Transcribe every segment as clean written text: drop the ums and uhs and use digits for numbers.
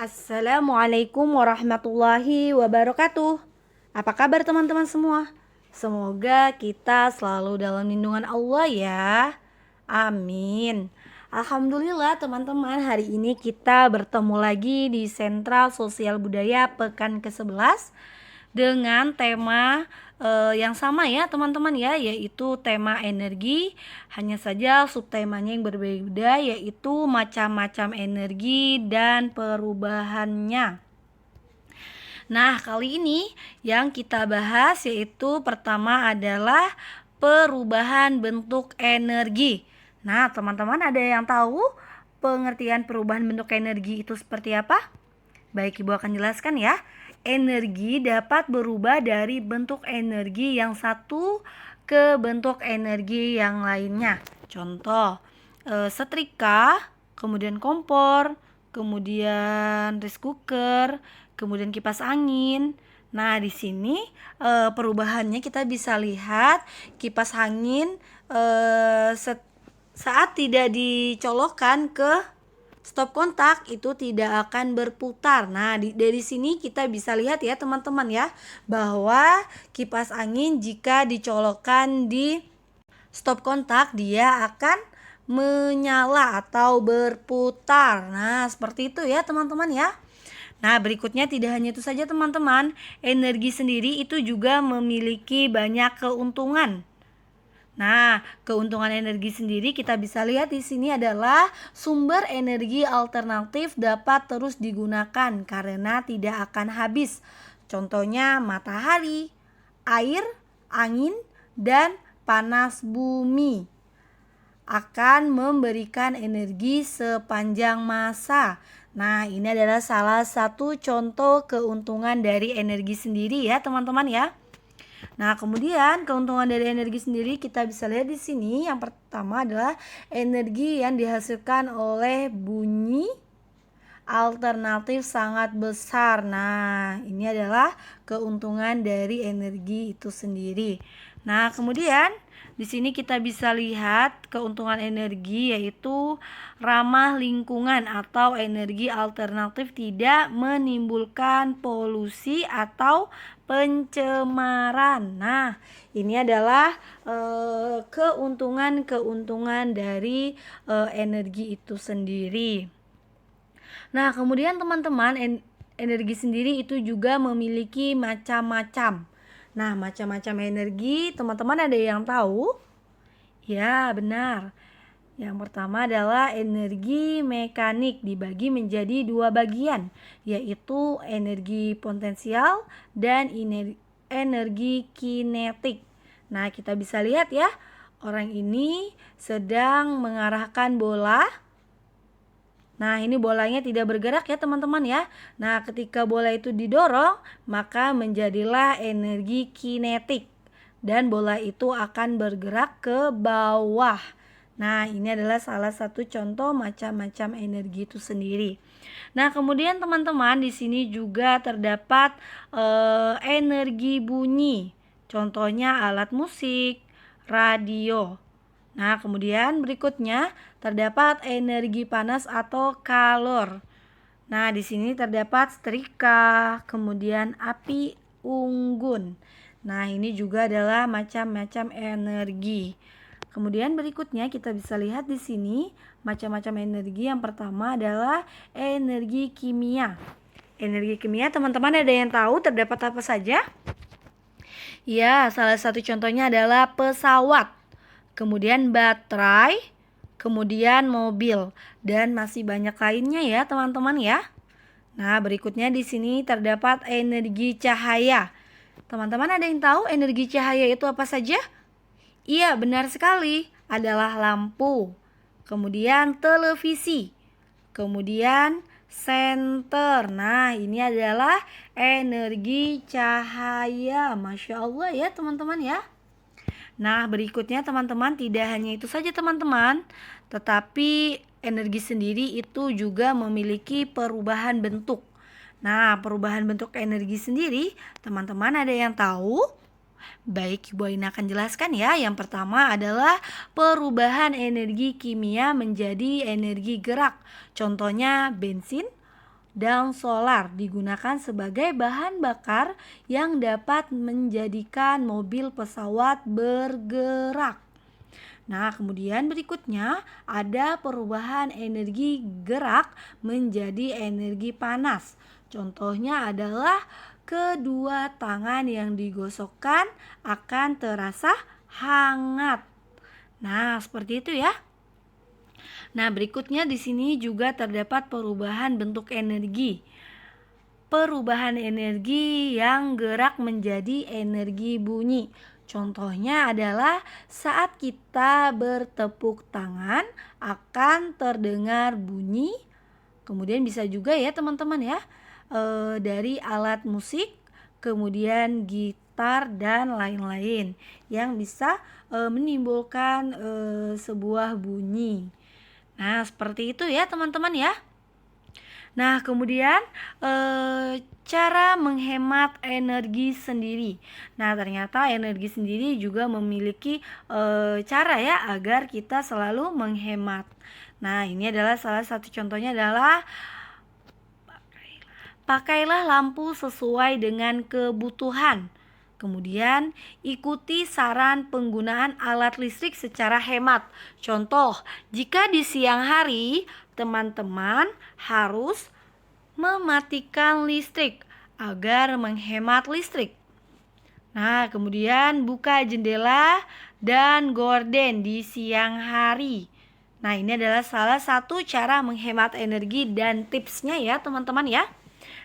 Assalamualaikum warahmatullahi wabarakatuh. Apa kabar teman-teman semua? Semoga kita selalu dalam lindungan Allah ya. Amin. Alhamdulillah teman-teman, hari ini kita bertemu lagi di Sentral Sosial Budaya Pekan ke-11 dengan tema yang sama ya teman-teman ya, yaitu tema energi. Hanya saja subtemanya yang berbeda, yaitu macam-macam energi dan perubahannya. Nah, kali ini yang kita bahas yaitu pertama adalah perubahan bentuk energi. Nah, teman-teman ada yang tahu pengertian perubahan bentuk energi itu seperti apa? Baik, Ibu akan jelaskan ya. Energi dapat berubah dari bentuk energi yang satu ke bentuk energi yang lainnya. Contoh, setrika, kemudian kompor, kemudian rice cooker, kemudian kipas angin. Nah, di sini perubahannya kita bisa lihat kipas angin saat tidak dicolokkan ke stop kontak itu tidak akan berputar. Nah, dari sini kita bisa lihat ya teman-teman ya, bahwa kipas angin jika dicolokkan di stop kontak dia akan menyala atau berputar. Nah, seperti itu ya teman-teman ya. Nah, berikutnya tidak hanya itu saja teman-teman, energi sendiri itu juga memiliki banyak keuntungan. Nah, keuntungan energi sendiri kita bisa lihat di sini adalah sumber energi alternatif dapat terus digunakan karena tidak akan habis. Contohnya matahari, air, angin, dan panas bumi akan memberikan energi sepanjang masa. Nah, ini adalah salah satu contoh keuntungan dari energi sendiri ya, teman-teman ya. Nah, kemudian keuntungan dari energi sendiri kita bisa lihat di sini. Yang pertama adalah energi yang dihasilkan oleh bunyi alternatif sangat besar. Nah, ini adalah keuntungan dari energi itu sendiri. Nah, kemudian di sini kita bisa lihat keuntungan energi yaitu ramah lingkungan atau energi alternatif tidak menimbulkan polusi atau pencemaran. Nah, ini adalah keuntungan-keuntungan dari energi itu sendiri. Nah, kemudian teman-teman, energi sendiri itu juga memiliki macam-macam. Nah, macam-macam energi, teman-teman ada yang tahu? Ya, benar. Yang pertama adalah energi mekanik dibagi menjadi dua bagian, yaitu energi potensial dan energi kinetik. Nah, kita bisa lihat ya, orang ini sedang mengarahkan bola. Nah, ini bolanya tidak bergerak ya teman-teman ya. Nah, ketika bola itu didorong, maka menjadilah energi kinetik dan bola itu akan bergerak ke bawah. Nah, ini adalah salah satu contoh macam-macam energi itu sendiri. Nah, kemudian teman-teman di sini juga terdapat energi bunyi. Contohnya alat musik, radio. Nah, kemudian berikutnya terdapat energi panas atau kalor. Nah, di sini terdapat setrika, kemudian api unggun. Nah, ini juga adalah macam-macam energi. Kemudian berikutnya kita bisa lihat di sini macam-macam energi. Yang pertama adalah energi kimia. Energi kimia, teman-teman ada yang tahu terdapat apa saja? Ya, salah satu contohnya adalah pesawat, kemudian baterai, kemudian mobil, dan masih banyak lainnya ya teman-teman ya. Nah, berikutnya di sini terdapat energi cahaya. Teman-teman ada yang tahu energi cahaya itu apa saja? Iya, benar sekali. Adalah lampu, kemudian televisi, kemudian senter. Nah, ini adalah energi cahaya. Masya Allah ya teman-teman ya. Nah, berikutnya teman-teman, tidak hanya itu saja teman-teman, tetapi energi sendiri itu juga memiliki perubahan bentuk. Nah, perubahan bentuk energi sendiri, teman-teman ada yang tahu? Baik, Ibu Aina akan jelaskan ya. Yang pertama adalah perubahan energi kimia menjadi energi gerak. Contohnya bensin, dan solar digunakan sebagai bahan bakar yang dapat menjadikan mobil pesawat bergerak. Nah, kemudian berikutnya ada perubahan energi gerak menjadi energi panas. Contohnya adalah kedua tangan yang digosokkan akan terasa hangat. Nah, seperti itu ya. Nah, berikutnya di sini juga terdapat perubahan bentuk energi. Perubahan energi yang gerak menjadi energi bunyi. Contohnya adalah saat kita bertepuk tangan akan terdengar bunyi. Kemudian bisa juga ya teman-teman ya, dari alat musik, kemudian gitar dan lain-lain yang bisa menimbulkan sebuah bunyi. Nah, seperti itu ya teman-teman ya. Nah, kemudian cara menghemat energi sendiri. Nah, ternyata energi sendiri juga memiliki cara ya agar kita selalu menghemat. Nah, ini adalah salah satu contohnya adalah pakailah lampu sesuai dengan kebutuhan. Kemudian ikuti saran penggunaan alat listrik secara hemat. Contoh, jika di siang hari teman-teman harus mematikan listrik agar menghemat listrik. Nah, kemudian buka jendela dan gorden di siang hari. Nah, ini adalah salah satu cara menghemat energi dan tipsnya ya teman-teman ya.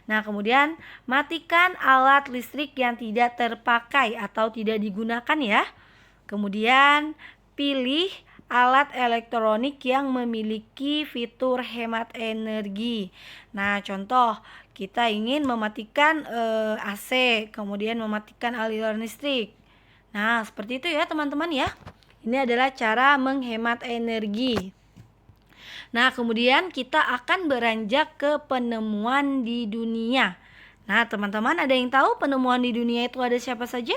Nah, kemudian matikan alat listrik yang tidak terpakai atau tidak digunakan ya. Kemudian pilih alat elektronik yang memiliki fitur hemat energi. Nah, contoh kita ingin mematikan AC, kemudian mematikan aliran listrik. Nah, seperti itu ya teman-teman ya. Ini adalah cara menghemat energi. Nah, kemudian kita akan beranjak ke penemuan di dunia. Nah, teman-teman ada yang tahu penemuan di dunia itu ada siapa saja?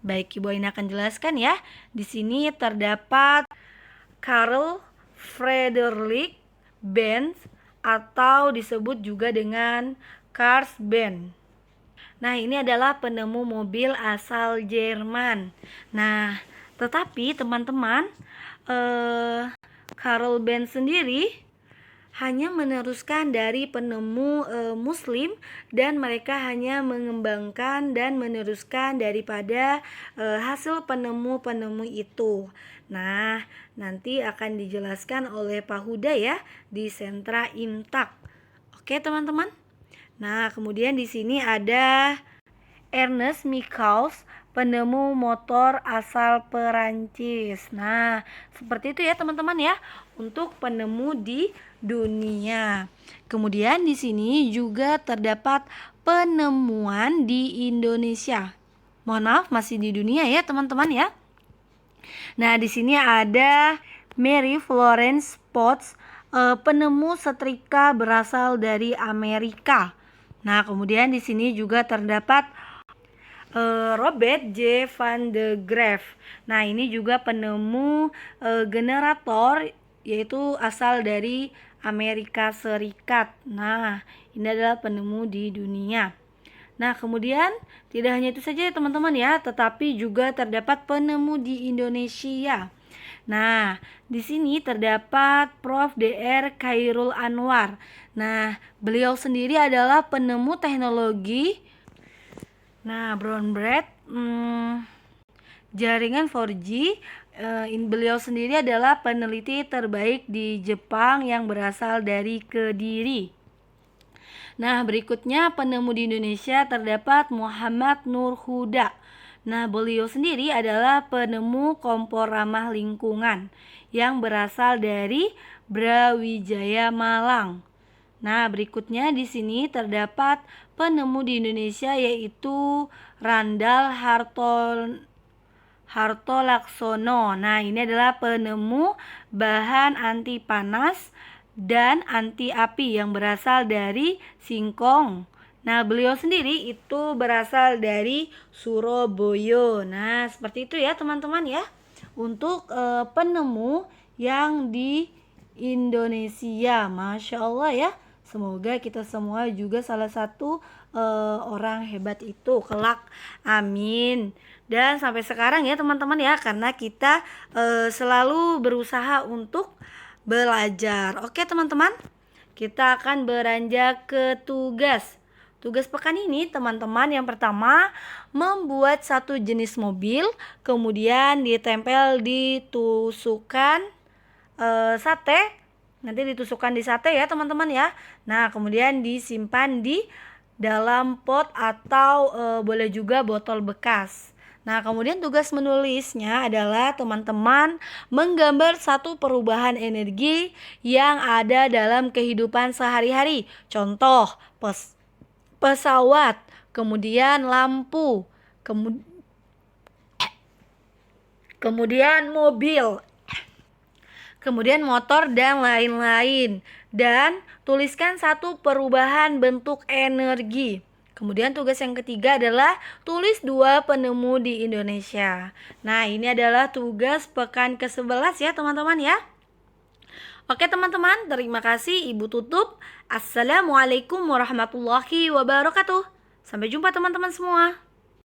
Baik, Ibu Aina akan jelaskan ya. Di sini terdapat Carl Friedrich Benz atau disebut juga dengan Carl Benz. Nah, ini adalah penemu mobil asal Jerman. Nah, tetapi teman-teman, Carl Benz sendiri hanya meneruskan dari penemu Muslim dan mereka hanya mengembangkan dan meneruskan daripada hasil penemu-penemu itu. Nah, nanti akan dijelaskan oleh Pak Huda ya di sentra Imtak. Oke, teman-teman. Nah, kemudian di sini ada Ernest Michaus, penemu motor asal Perancis. Nah, seperti itu ya teman-teman ya untuk penemu di dunia. Kemudian di sini juga terdapat penemuan di Indonesia. Mohon maaf, masih di dunia ya teman-teman ya. Nah, di sini ada Mary Florence Potts, penemu setrika berasal dari Amerika. Nah, kemudian di sini juga terdapat Robert J. van de Graaff. Nah, ini juga penemu generator yaitu asal dari Amerika Serikat. Nah, ini adalah penemu di dunia. Nah, kemudian tidak hanya itu saja teman-teman ya, tetapi juga terdapat penemu di Indonesia. Nah, di sini terdapat Prof. Dr. Khairul Anwar. Nah, beliau sendiri adalah penemu teknologi broadband jaringan 4G. Beliau sendiri adalah peneliti terbaik di Jepang yang berasal dari Kediri. Nah, berikutnya penemu di Indonesia terdapat Muhammad Nur Huda. Nah, beliau sendiri adalah penemu kompor ramah lingkungan yang berasal dari Brawijaya Malang. Nah, berikutnya di sini terdapat penemu di Indonesia yaitu Randall Hartolaksono. Nah, ini adalah penemu bahan anti panas dan anti api yang berasal dari singkong. Nah, beliau sendiri itu berasal dari Surabaya. Nah, seperti itu ya teman-teman ya. Untuk penemu yang di Indonesia. Masya Allah ya. Semoga kita semua juga salah satu orang hebat itu kelak. Amin. Dan sampai sekarang ya teman-teman ya, karena kita selalu berusaha untuk belajar. Oke teman-teman, kita akan beranjak ke tugas. Tugas pekan ini teman-teman, yang pertama membuat satu jenis mobil, kemudian ditempel di tusukan sate. Nanti ditusukkan di sate ya teman-teman ya. Nah kemudian disimpan di dalam pot atau boleh juga botol bekas. Nah kemudian tugas menulisnya adalah teman-teman menggambar satu perubahan energi yang ada dalam kehidupan sehari-hari. Contoh pesawat, kemudian lampu, kemudian mobil, kemudian motor dan lain-lain. Dan tuliskan satu perubahan bentuk energi. Kemudian tugas yang ketiga adalah tulis 2 penemu di Indonesia. Nah ini adalah tugas pekan ke-11 ya teman-teman ya. Oke teman-teman, terima kasih Ibu tutup. Assalamualaikum warahmatullahi wabarakatuh. Sampai jumpa teman-teman semua.